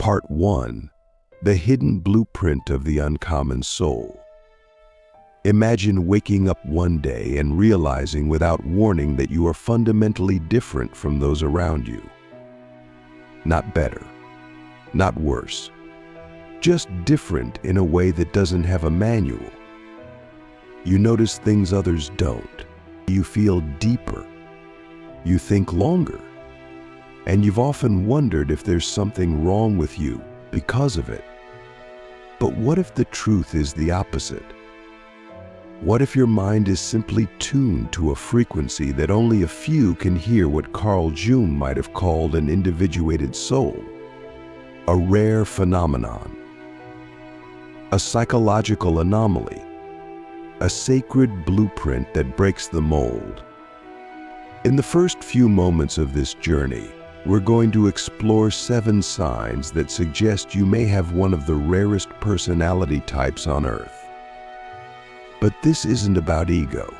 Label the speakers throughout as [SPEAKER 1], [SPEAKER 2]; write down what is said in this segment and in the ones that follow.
[SPEAKER 1] Part 1. The Hidden Blueprint of the Uncommon Soul. Imagine waking up one day and realizing without warning that you are fundamentally different from those around you. Not better, not worse, just different in a way that doesn't have a manual. You notice things others don't. You feel deeper. You think longer. And you've often wondered if there's something wrong with you because of it. But what if the truth is the opposite? What if your mind is simply tuned to a frequency that only a few can hear, what Carl Jung might have called an individuated soul? A rare phenomenon. A psychological anomaly. A sacred blueprint that breaks the mold. In the first few moments of this journey, we're going to explore 7 signs that suggest you may have one of the rarest personality types on Earth. But this isn't about ego.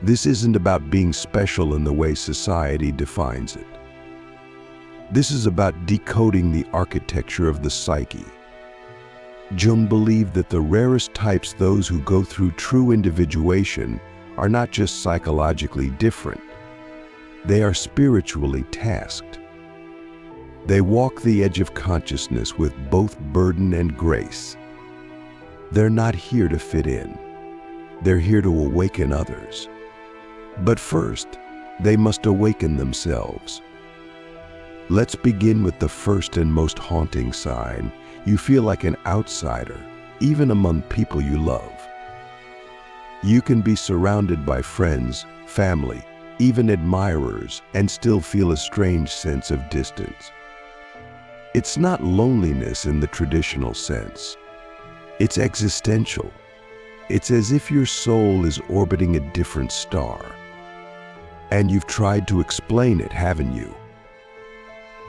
[SPEAKER 1] This isn't about being special in the way society defines it. This is about decoding the architecture of the psyche. Jung believed that the rarest types, those who go through true individuation, are not just psychologically different. They are spiritually tasked. They walk the edge of consciousness with both burden and grace. They're not here to fit in. They're here to awaken others. But first, they must awaken themselves. Let's begin with the first and most haunting sign. You feel like an outsider, even among people you love. You can be surrounded by friends, family, even admirers, and still feel a strange sense of distance. It's not loneliness in the traditional sense. It's existential. It's as if your soul is orbiting a different star. And you've tried to explain it, haven't you?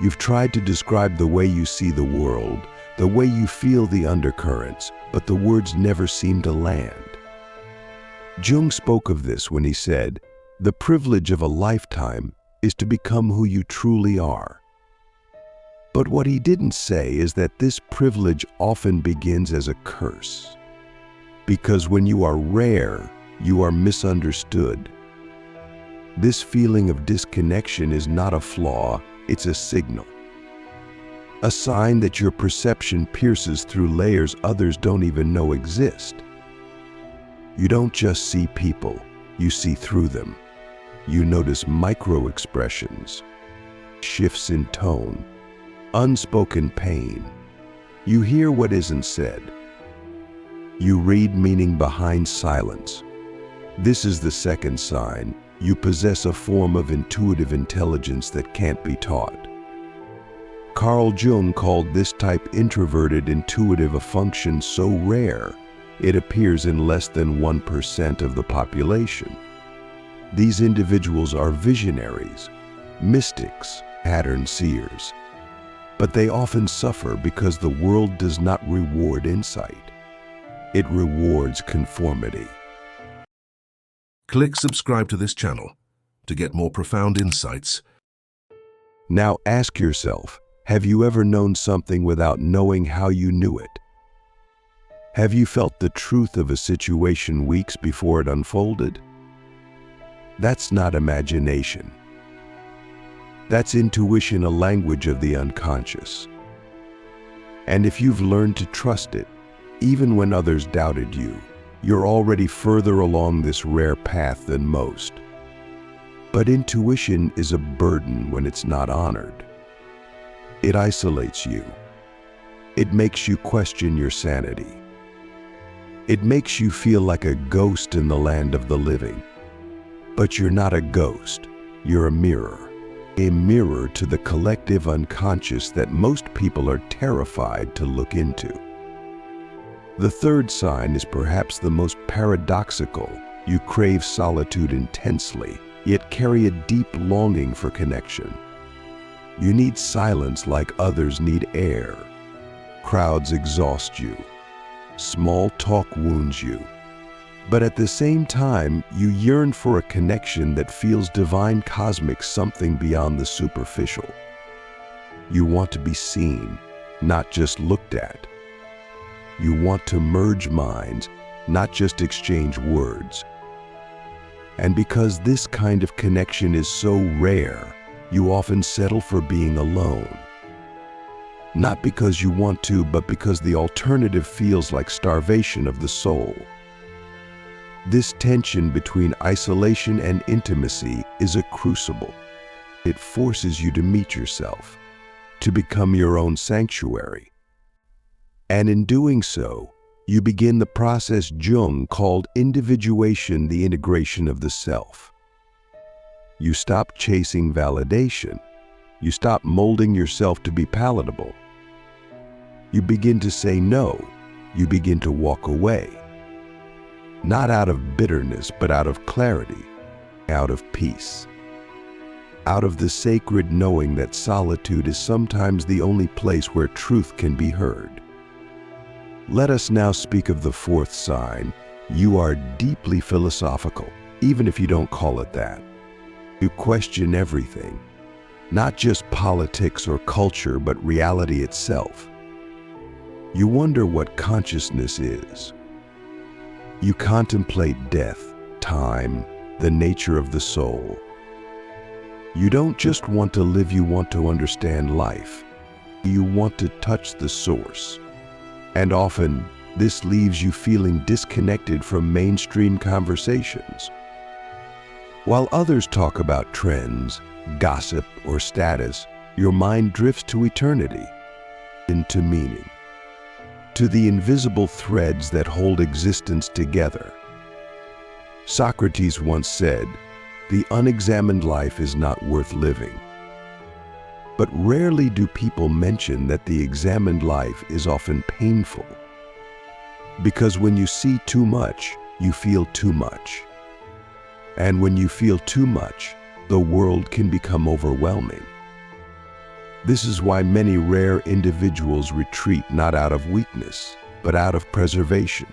[SPEAKER 1] You've tried to describe the way you see the world, the way you feel the undercurrents, but the words never seem to land. Jung spoke of this when he said, "The privilege of a lifetime is to become who you truly are." But what he didn't say is that this privilege often begins as a curse. Because when you are rare, you are misunderstood. This feeling of disconnection is not a flaw, it's a signal. A sign that your perception pierces through layers others don't even know exist. You don't just see people, you see through them. You notice micro-expressions, shifts in tone, unspoken pain. You hear what isn't said. You read meaning behind silence. This is the second sign. You possess a form of intuitive intelligence that can't be taught. Carl Jung called this type introverted intuitive, a function so rare it appears in less than 1% of the population. These individuals are visionaries, mystics, pattern seers. But they often suffer because the world does not reward insight. It rewards conformity.
[SPEAKER 2] Click subscribe to this channel to get more profound insights.
[SPEAKER 1] Now ask yourself, have you ever known something without knowing how you knew it? Have you felt the truth of a situation weeks before it unfolded? That's not imagination. That's intuition, a language of the unconscious. And if you've learned to trust it, even when others doubted you, you're already further along this rare path than most. But intuition is a burden when it's not honored. It isolates you. It makes you question your sanity. It makes you feel like a ghost in the land of the living. But you're not a ghost, you're a mirror to the collective unconscious that most people are terrified to look into. The third sign is perhaps the most paradoxical. You crave solitude intensely, yet carry a deep longing for connection. You need silence like others need air. Crowds exhaust you. Small talk wounds you. But at the same time, you yearn for a connection that feels divine, cosmic, something beyond the superficial. You want to be seen, not just looked at. You want to merge minds, not just exchange words. And because this kind of connection is so rare, you often settle for being alone. Not because you want to, but because the alternative feels like starvation of the soul. This tension between isolation and intimacy is a crucible. It forces you to meet yourself, to become your own sanctuary. And in doing so, you begin the process Jung called individuation, the integration of the self. You stop chasing validation. You stop molding yourself to be palatable. You begin to say no. You begin to walk away. Not out of bitterness, but out of clarity, out of peace. Out of the sacred knowing that solitude is sometimes the only place where truth can be heard. Let us now speak of the fourth sign. You are deeply philosophical, even if you don't call it that. You question everything, not just politics or culture, but reality itself. You wonder what consciousness is. You contemplate death, time, the nature of the soul. You don't just want to live, you want to understand life. You want to touch the source. And often, this leaves you feeling disconnected from mainstream conversations. While others talk about trends, gossip, or status, your mind drifts to eternity, into meaning, to the invisible threads that hold existence together. Socrates once said, "The unexamined life is not worth living." But rarely do people mention that the examined life is often painful. Because when you see too much, you feel too much. And when you feel too much, the world can become overwhelming. This is why many rare individuals retreat not out of weakness, but out of preservation.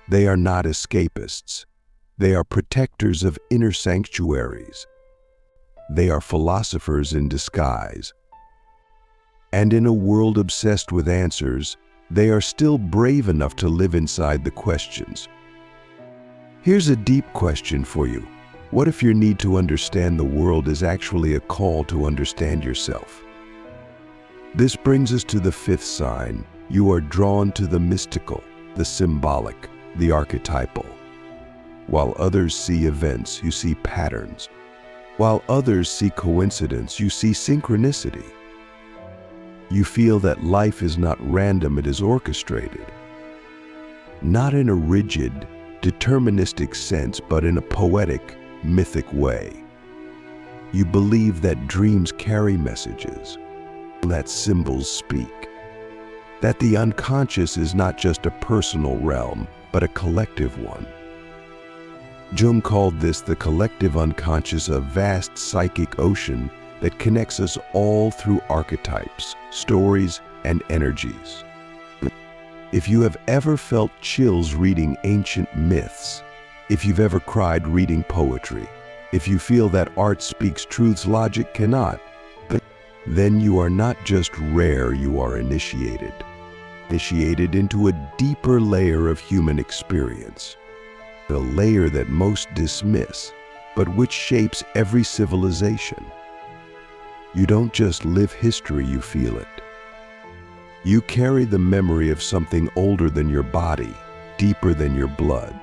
[SPEAKER 1] They are not escapists. They are protectors of inner sanctuaries. They are philosophers in disguise. And in a world obsessed with answers, they are still brave enough to live inside the questions. Here's a deep question for you. What if your need to understand the world is actually a call to understand yourself? This brings us to the fifth sign. You are drawn to the mystical, the symbolic, the archetypal. While others see events, you see patterns. While others see coincidence, you see synchronicity. You feel that life is not random, it is orchestrated. Not in a rigid, deterministic sense, but in a poetic, mythic way. You believe that dreams carry messages, that symbols speak, that the unconscious is not just a personal realm, but a collective one. Jung called this the collective unconscious, a vast psychic ocean that connects us all through archetypes, stories, and energies. If you have ever felt chills reading ancient myths, if you've ever cried reading poetry, if you feel that art speaks truths logic cannot, then you are not just rare, you are initiated. Initiated into a deeper layer of human experience. The layer that most dismiss, but which shapes every civilization. You don't just live history, you feel it. You carry the memory of something older than your body, deeper than your blood.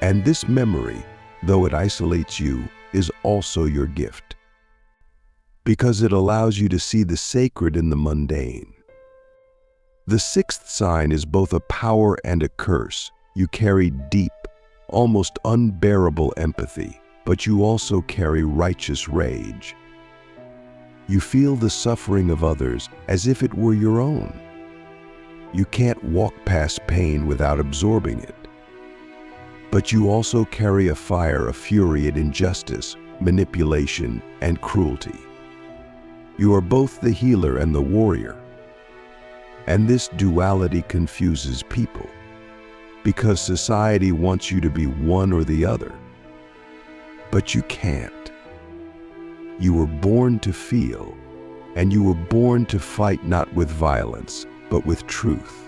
[SPEAKER 1] And this memory, though it isolates you, is also your gift. Because it allows you to see the sacred in the mundane. The sixth sign is both a power and a curse. You carry deep, almost unbearable empathy, but you also carry righteous rage. You feel the suffering of others as if it were your own. You can't walk past pain without absorbing it. But you also carry a fire, a fury at injustice, manipulation, and cruelty. You are both the healer and the warrior. And this duality confuses people. Because society wants you to be one or the other. But you can't. You were born to feel, and you were born to fight not with violence, but with truth.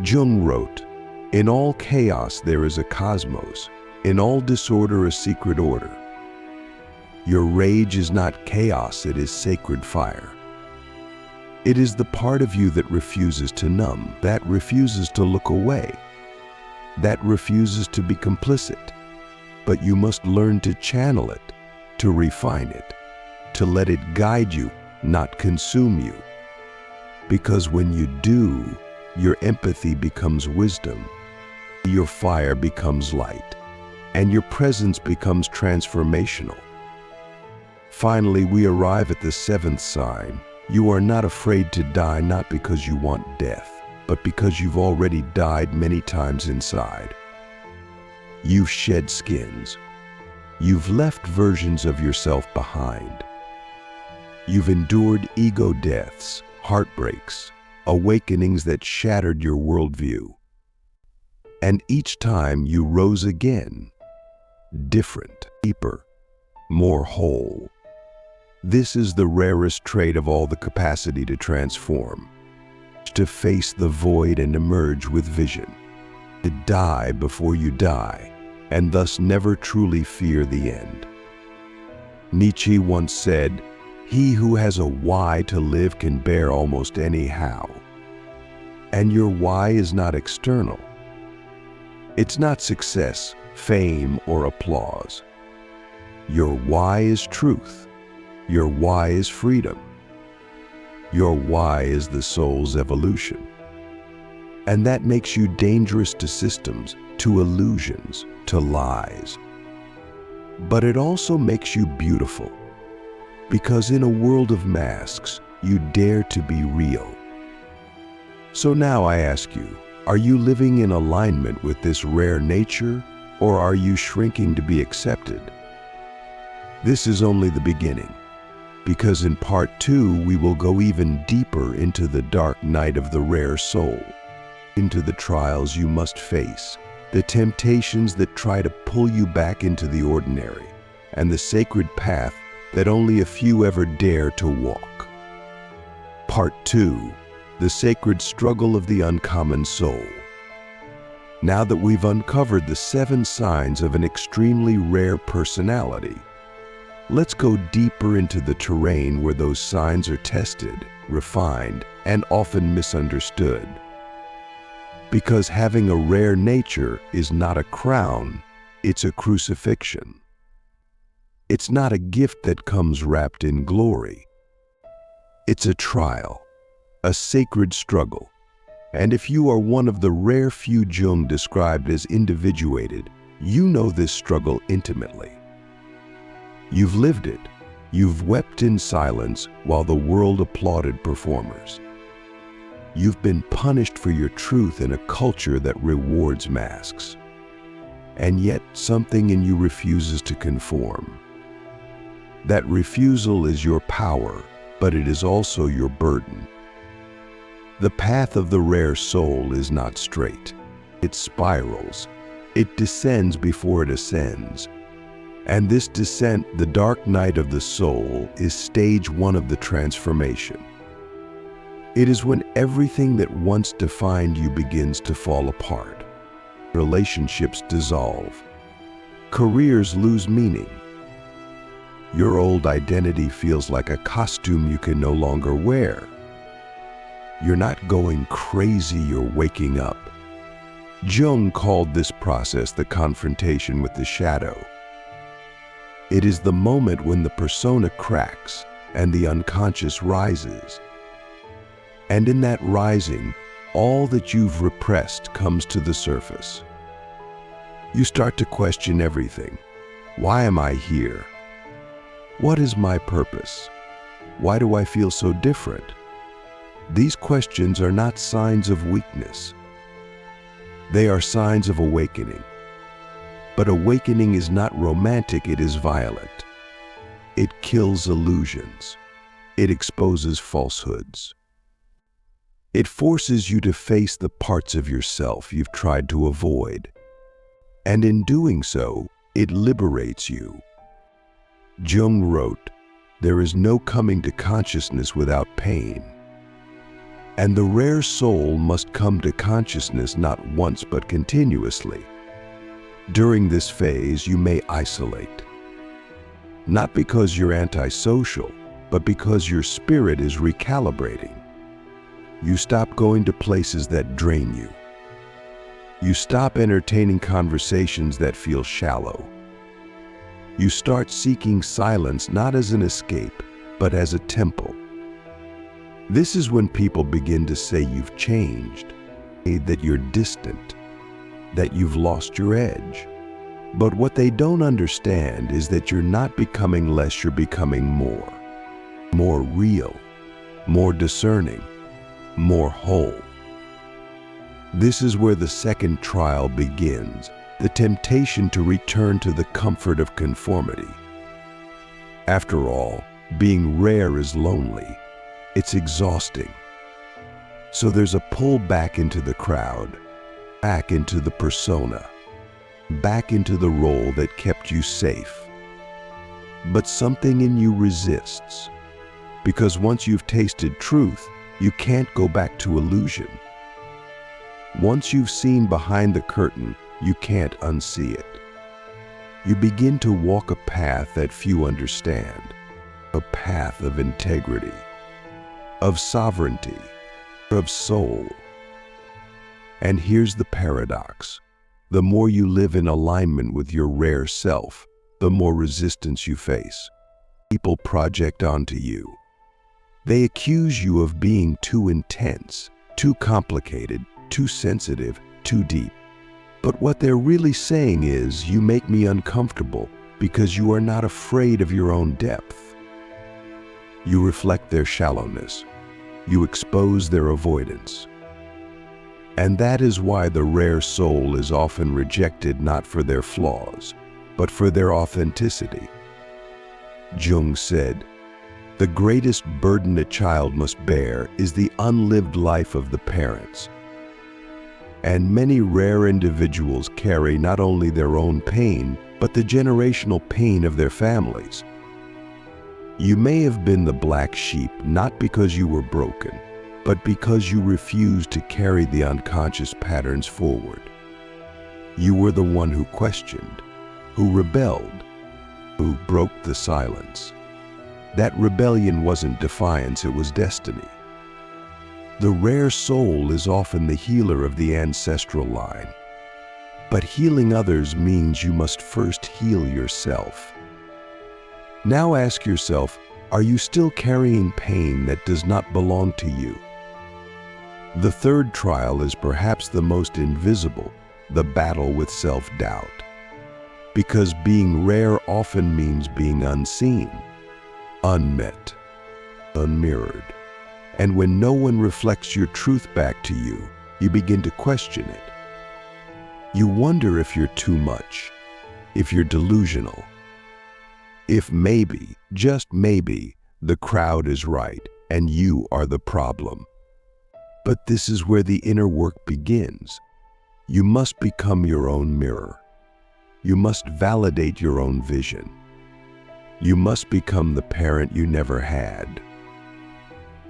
[SPEAKER 1] Jung wrote, "In all chaos there is a cosmos, in all disorder a secret order. Your rage is not chaos, it is sacred fire." It is the part of you that refuses to numb, that refuses to look away, that refuses to be complicit. But you must learn to channel it, to refine it, to let it guide you, not consume you. Because when you do, your empathy becomes wisdom, your fire becomes light, and your presence becomes transformational. Finally, we arrive at the seventh sign. You are not afraid to die, not because you want death, but because you've already died many times inside. You've shed skins. You've left versions of yourself behind. You've endured ego deaths, heartbreaks, awakenings that shattered your worldview. And each time you rose again, different, deeper, more whole. This is the rarest trait of all, the capacity to transform, to face the void and emerge with vision, to die before you die, and thus never truly fear the end. Nietzsche once said, "He who has a why to live can bear almost any how." And your why is not external. It's not success, fame, or applause. Your why is truth. Your why is freedom. Your why is the soul's evolution. And that makes you dangerous to systems, to illusions, to lies. But it also makes you beautiful, because in a world of masks, you dare to be real. So now I ask you, are you living in alignment with this rare nature, or are you shrinking to be accepted? This is only the beginning, because in part 2 we will go even deeper into the dark night of the rare soul, into the trials you must face, the temptations that try to pull you back into the ordinary, and the sacred path that only a few ever dare to walk. Part 2, the sacred struggle of the uncommon soul. Now that we've uncovered the 7 signs of an extremely rare personality, let's go deeper into the terrain where those signs are tested, refined, and often misunderstood. Because having a rare nature is not a crown, it's a crucifixion. It's not a gift that comes wrapped in glory. It's a trial, a sacred struggle. And if you are one of the rare few Jung described as individuated, you know this struggle intimately. You've lived it. You've wept in silence while the world applauded performers. You've been punished for your truth in a culture that rewards masks. And yet something in you refuses to conform. That refusal is your power, but it is also your burden. The path of the rare soul is not straight. It spirals. It descends before it ascends. And this descent, the dark night of the soul, is stage 1 of the transformation. It is when everything that once defined you begins to fall apart. Relationships dissolve. Careers lose meaning. Your old identity feels like a costume you can no longer wear. You're not going crazy, you're waking up. Jung called this process the confrontation with the shadow. It is the moment when the persona cracks and the unconscious rises. And in that rising, all that you've repressed comes to the surface. You start to question everything. Why am I here? What is my purpose? Why do I feel so different? These questions are not signs of weakness. They are signs of awakening. But awakening is not romantic, it is violent. It kills illusions. It exposes falsehoods. It forces you to face the parts of yourself you've tried to avoid. And in doing so, it liberates you. Jung wrote, There is no coming to consciousness without pain. And the rare soul must come to consciousness not once but continuously. During this phase, you may isolate. Not because you're antisocial, but because your spirit is recalibrating. You stop going to places that drain you. You stop entertaining conversations that feel shallow. You start seeking silence not as an escape, but as a temple. This is when people begin to say you've changed, that you're distant, that you've lost your edge. But what they don't understand is that you're not becoming less, you're becoming more. More real, more discerning, more whole. This is where the second trial begins, the temptation to return to the comfort of conformity. After all, being rare is lonely. It's exhausting. So there's a pull back into the crowd, back into the persona, back into the role that kept you safe. But something in you resists, because once you've tasted truth, you can't go back to illusion. Once you've seen behind the curtain, you can't unsee it. You begin to walk a path that few understand, a path of integrity, of sovereignty, of soul. And here's the paradox. The more you live in alignment with your rare self, the more resistance you face. People project onto you. They accuse you of being too intense, too complicated, too sensitive, too deep. But what they're really saying is, you make me uncomfortable because you are not afraid of your own depth. You reflect their shallowness. You expose their avoidance. And that is why the rare soul is often rejected not for their flaws, but for their authenticity. Jung said, "The greatest burden a child must bear is the unlived life of the parents." And many rare individuals carry not only their own pain, but the generational pain of their families. You may have been the black sheep not because you were broken, but because you refused to carry the unconscious patterns forward. You were the one who questioned, who rebelled, who broke the silence. That rebellion wasn't defiance, it was destiny. The rare soul is often the healer of the ancestral line. But healing others means you must first heal yourself. Now ask yourself, are you still carrying pain that does not belong to you? The third trial is perhaps the most invisible, the battle with self-doubt. Because being rare often means being unseen, unmet, unmirrored. And when no one reflects your truth back to you, you begin to question it. You wonder if you're too much, if you're delusional, if maybe, just maybe, the crowd is right and you are the problem. But this is where the inner work begins. You must become your own mirror. You must validate your own vision. You must become the parent you never had,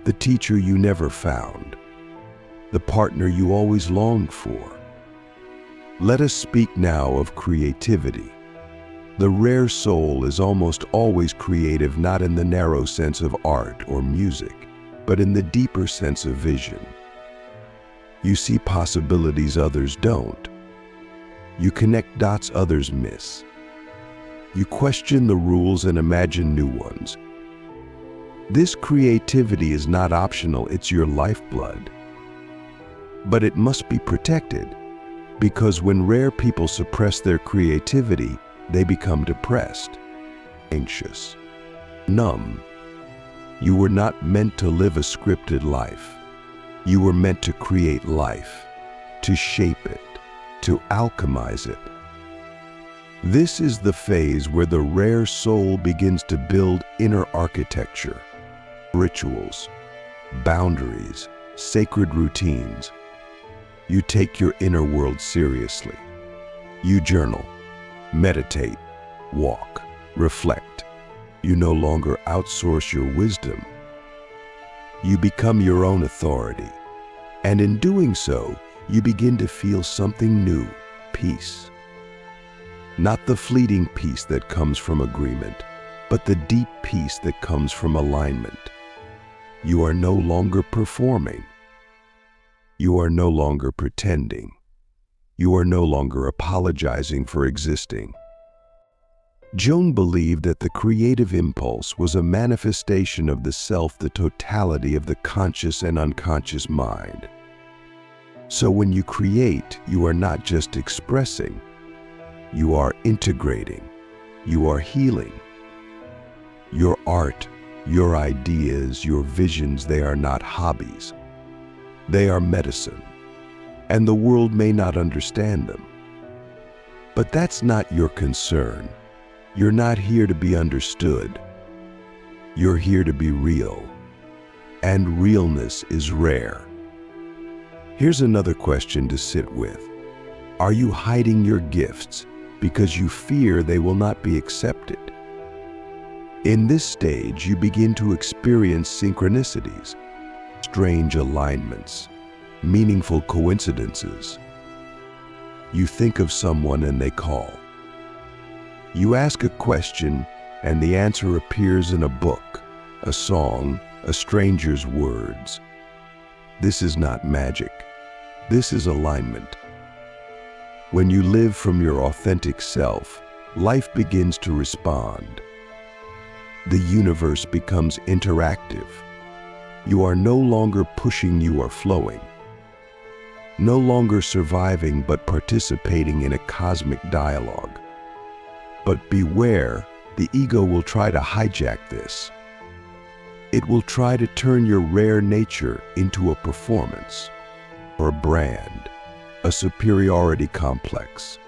[SPEAKER 1] the teacher you never found, the partner you always longed for. Let us speak now of creativity. The rare soul is almost always creative, not in the narrow sense of art or music, but in the deeper sense of vision. You see possibilities others don't. You connect dots others miss. You question the rules and imagine new ones. This creativity is not optional, it's your lifeblood. But it must be protected, because when rare people suppress their creativity, they become depressed, anxious, numb. You were not meant to live a scripted life. You were meant to create life, to shape it, to alchemize it. This is the phase where the rare soul begins to build inner architecture, rituals, boundaries, sacred routines. You take your inner world seriously. You journal, meditate, walk, reflect. You no longer outsource your wisdom. You become your own authority. And in doing so, you begin to feel something new, peace. Not the fleeting peace that comes from agreement, but the deep peace that comes from alignment. You are no longer performing. You are no longer pretending. You are no longer apologizing for existing. Jung believed that the creative impulse was a manifestation of the self, the totality of the conscious and unconscious mind. So when you create, you are not just expressing, you are integrating, you are healing. Your art, your ideas, your visions, they are not hobbies. They are medicine, and the world may not understand them. But that's not your concern. You're not here to be understood. You're here to be real, and realness is rare. Here's another question to sit with. Are you hiding your gifts because you fear they will not be accepted? In this stage, you begin to experience synchronicities, strange alignments, meaningful coincidences. You think of someone and they call. You ask a question and the answer appears in a book, a song, a stranger's words. This is not magic. This is alignment. When you live from your authentic self, life begins to respond. The universe becomes interactive. You are no longer pushing, you are flowing. No longer surviving but participating in a cosmic dialogue. But beware, the ego will try to hijack this. It will try to turn your rare nature into a performance, or a brand, a superiority complex.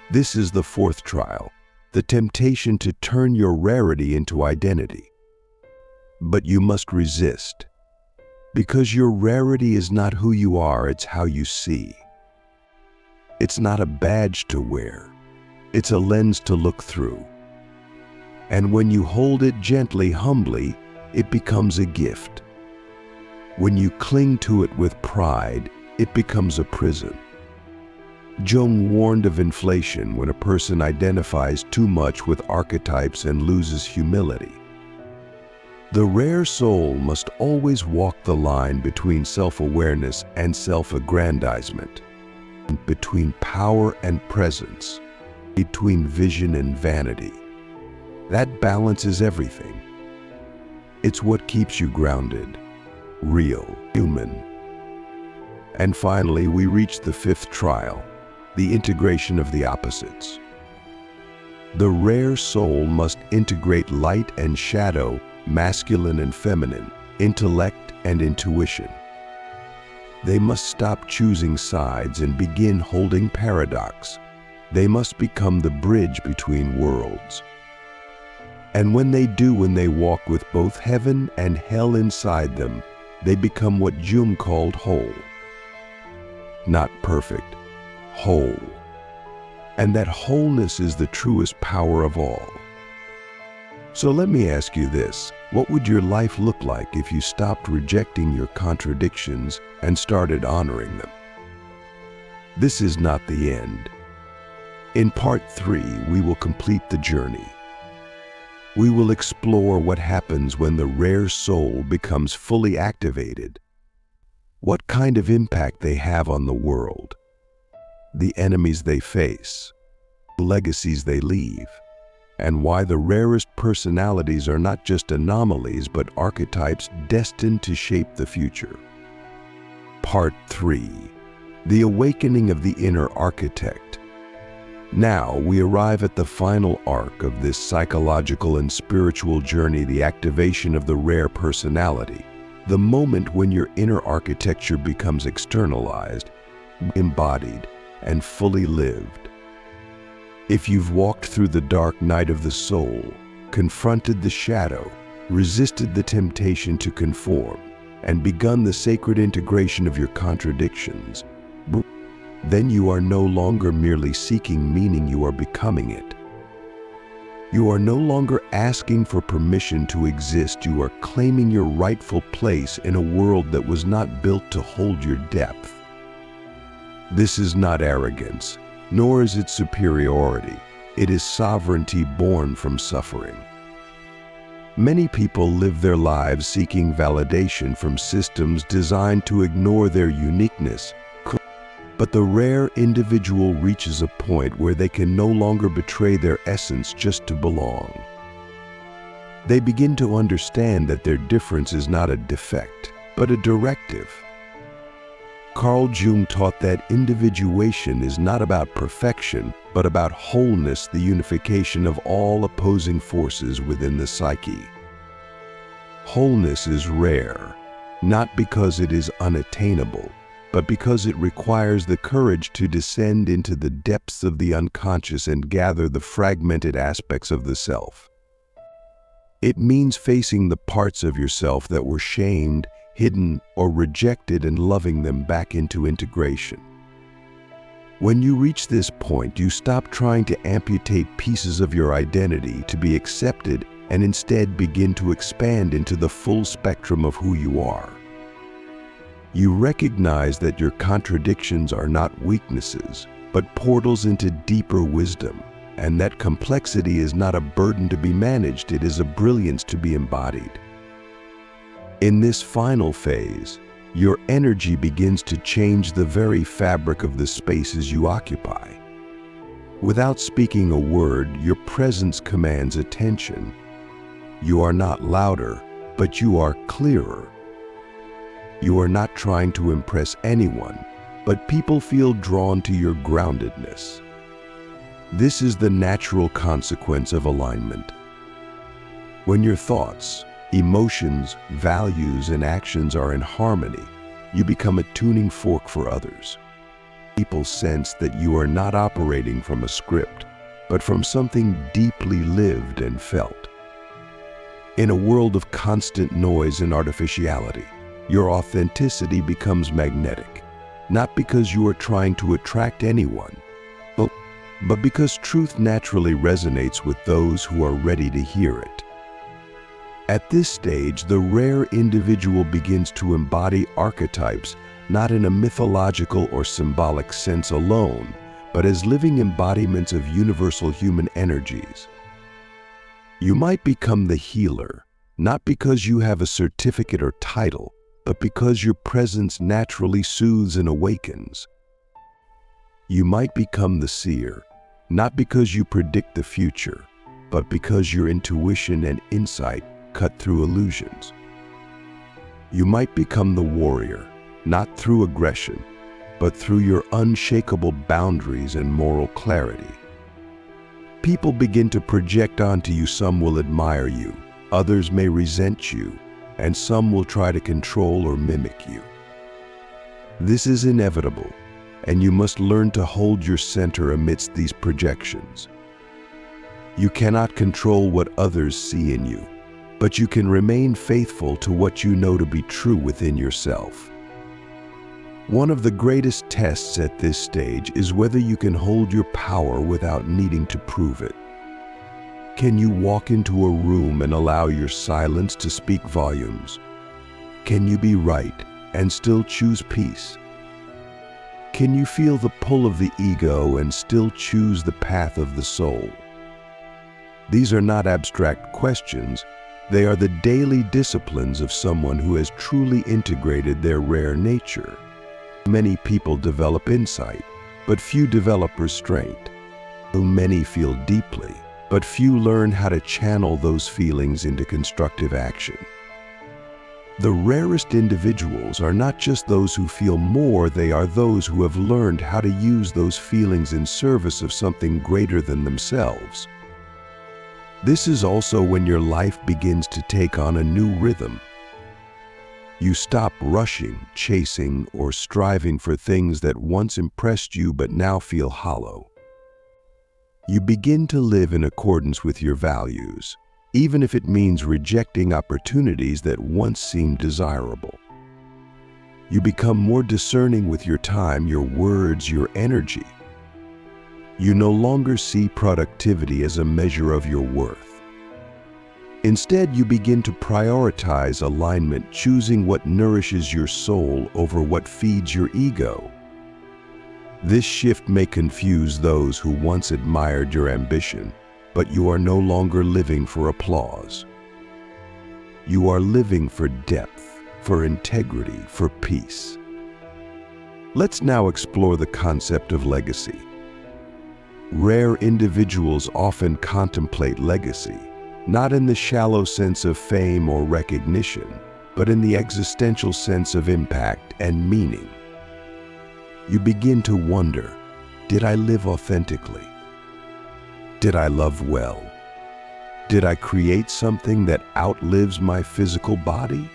[SPEAKER 1] This is the fourth trial, the temptation to turn your rarity into identity. But you must resist, because your rarity is not who you are, it's how you see. It's not a badge to wear. It's a lens to look through. And when you hold it gently, humbly, it becomes a gift. When you cling to it with pride, it becomes a prison. Jung warned of inflation when a person identifies too much with archetypes and loses humility. The rare soul must always walk the line between self-awareness and self-aggrandizement, between power and presence, between vision and vanity. That balance is everything. It's what keeps you grounded, real, human. And finally, we reach the fifth trial, the integration of the opposites. The rare soul must integrate light and shadow, masculine and feminine, intellect and intuition. They must stop choosing sides and begin holding paradox. They must become the bridge between worlds. And when they do, when they walk with both heaven and hell inside them, they become what Jung called whole. Not perfect, whole. And that wholeness is the truest power of all. So let me ask you this, what would your life look like if you stopped rejecting your contradictions and started honoring them? This is not the end. In part 3, we will complete the journey. We will explore what happens when the rare soul becomes fully activated, what kind of impact they have on the world, the enemies they face, the legacies they leave, and why the rarest personalities are not just anomalies but archetypes destined to shape the future. Part 3. The Awakening of the Inner Architect. Now we arrive at the final arc of this psychological and spiritual journey, the activation of the rare personality, the moment when your inner architecture becomes externalized, embodied, and fully lived. If you've walked through the dark night of the soul, confronted the shadow, resisted the temptation to conform, and begun the sacred integration of your contradictions, then you are no longer merely seeking meaning, you are becoming it. You are no longer asking for permission to exist. You are claiming your rightful place in a world that was not built to hold your depth. This is not arrogance, nor is it superiority. It is sovereignty born from suffering. Many people live their lives seeking validation from systems designed to ignore their uniqueness. But the rare individual reaches a point where they can no longer betray their essence just to belong. They begin to understand that their difference is not a defect, but a directive. Carl Jung taught that individuation is not about perfection, but about wholeness, the unification of all opposing forces within the psyche. Wholeness is rare, not because it is unattainable, but because it requires the courage to descend into the depths of the unconscious and gather the fragmented aspects of the self. It means facing the parts of yourself that were shamed, hidden, or rejected and loving them back into integration. When you reach this point, you stop trying to amputate pieces of your identity to be accepted and instead begin to expand into the full spectrum of who you are. You recognize that your contradictions are not weaknesses, but portals into deeper wisdom, and that complexity is not a burden to be managed, it is a brilliance to be embodied. In this final phase, your energy begins to change the very fabric of the spaces you occupy. Without speaking a word, your presence commands attention. You are not louder, but you are clearer. You are not trying to impress anyone, but people feel drawn to your groundedness. This is the natural consequence of alignment. When your thoughts, emotions, values, and actions are in harmony, you become a tuning fork for others. People sense that you are not operating from a script, but from something deeply lived and felt. In a world of constant noise and artificiality, your authenticity becomes magnetic, not because you are trying to attract anyone, but because truth naturally resonates with those who are ready to hear it. At this stage, the rare individual begins to embody archetypes, not in a mythological or symbolic sense alone, but as living embodiments of universal human energies. You might become the healer, not because you have a certificate or title, but because your presence naturally soothes and awakens. You might become the seer, not because you predict the future, but because your intuition and insight cut through illusions. You might become the warrior, not through aggression, but through your unshakable boundaries and moral clarity. People begin to project onto you. Some will admire you, others may resent you, and some will try to control or mimic you. This is inevitable, and you must learn to hold your center amidst these projections. You cannot control what others see in you, but you can remain faithful to what you know to be true within yourself. One of the greatest tests at this stage is whether you can hold your power without needing to prove it. Can you walk into a room and allow your silence to speak volumes? Can you be right and still choose peace? Can you feel the pull of the ego and still choose the path of the soul? These are not abstract questions. They are the daily disciplines of someone who has truly integrated their rare nature. Many people develop insight, but few develop restraint. Many feel deeply, but few learn how to channel those feelings into constructive action. The rarest individuals are not just those who feel more, they are those who have learned how to use those feelings in service of something greater than themselves. This is also when your life begins to take on a new rhythm. You stop rushing, chasing, or striving for things that once impressed you but now feel hollow. You begin to live in accordance with your values, even if it means rejecting opportunities that once seemed desirable. You become more discerning with your time, your words, your energy. You no longer see productivity as a measure of your worth. Instead, you begin to prioritize alignment, choosing what nourishes your soul over what feeds your ego. This shift may confuse those who once admired your ambition, but you are no longer living for applause. You are living for depth, for integrity, for peace. Let's now explore the concept of legacy. Rare individuals often contemplate legacy, not in the shallow sense of fame or recognition, but in the existential sense of impact and meaning. You begin to wonder, did I live authentically? Did I love well? Did I create something that outlives my physical body?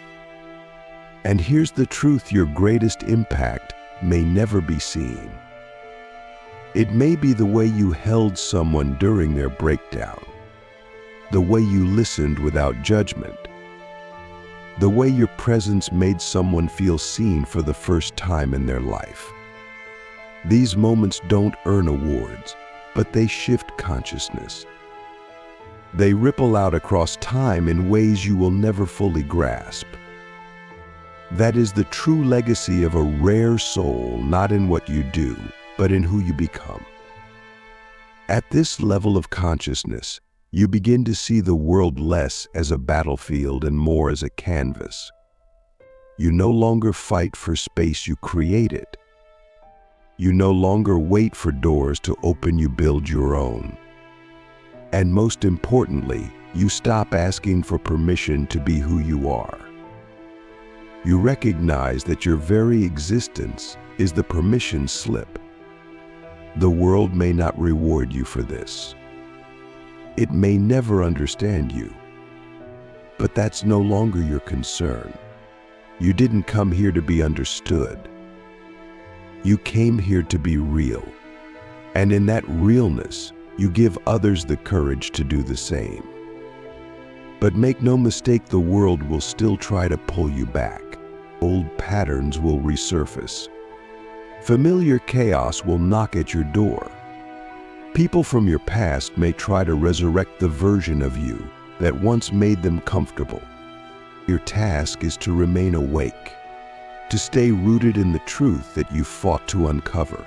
[SPEAKER 1] And here's the truth: your greatest impact may never be seen. It may be the way you held someone during their breakdown, the way you listened without judgment, the way your presence made someone feel seen for the first time in their life. These moments don't earn awards, but they shift consciousness. They ripple out across time in ways you will never fully grasp. That is the true legacy of a rare soul, not in what you do, but in who you become. At this level of consciousness, you begin to see the world less as a battlefield and more as a canvas. You no longer fight for space, you create it. You no longer wait for doors to open, you build your own. And most importantly, you stop asking for permission to be who you are. You recognize that your very existence is the permission slip. The world may not reward you for this. It may never understand you. But that's no longer your concern. You didn't come here to be understood. You came here to be real. And in that realness, you give others the courage to do the same. But make no mistake, the world will still try to pull you back. Old patterns will resurface. Familiar chaos will knock at your door. People from your past may try to resurrect the version of you that once made them comfortable. Your task is to remain awake, to stay rooted in the truth that you fought to uncover.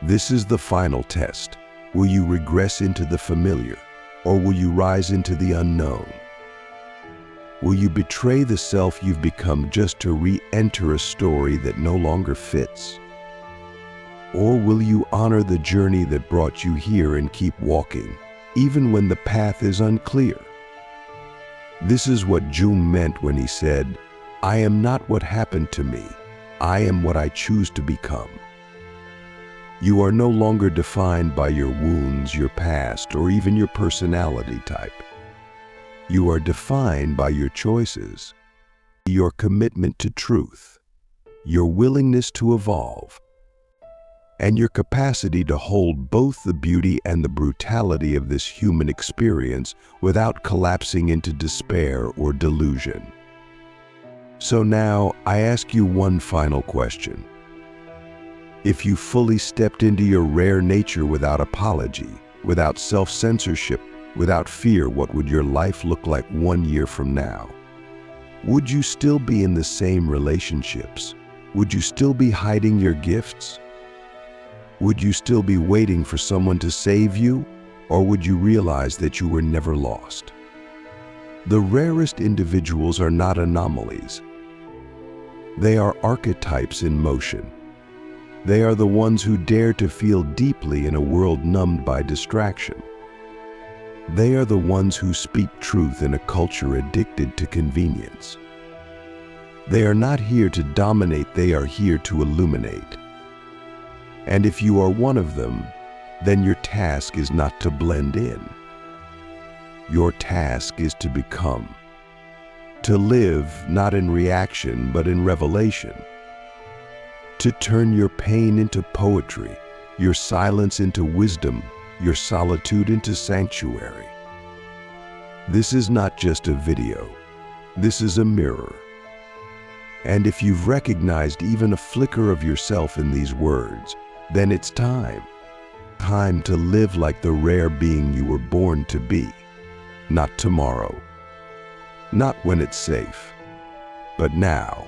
[SPEAKER 1] This is the final test. Will you regress into the familiar, or will you rise into the unknown? Will you betray the self you've become just to re-enter a story that no longer fits? Or will you honor the journey that brought you here and keep walking, even when the path is unclear? This is what Jung meant when he said, "I am not what happened to me, I am what I choose to become." You are no longer defined by your wounds, your past, or even your personality type. You are defined by your choices, your commitment to truth, your willingness to evolve, and your capacity to hold both the beauty and the brutality of this human experience without collapsing into despair or delusion. So now, I ask you one final question. If you fully stepped into your rare nature without apology, without self-censorship, without fear, what would your life look like 1 year from now? Would you still be in the same relationships? Would you still be hiding your gifts? Would you still be waiting for someone to save you? Or would you realize that you were never lost? The rarest individuals are not anomalies. They are archetypes in motion. They are the ones who dare to feel deeply in a world numbed by distraction. They are the ones who speak truth in a culture addicted to convenience. They are not here to dominate, they are here to illuminate. And if you are one of them, then your task is not to blend in. Your task is to become. To live not in reaction, but in revelation. To turn your pain into poetry, your silence into wisdom, your solitude into sanctuary. This is not just a video. This is a mirror. And if you've recognized even a flicker of yourself in these words, then it's time. Time to live like the rare being you were born to be. Not tomorrow. Not when it's safe. But now.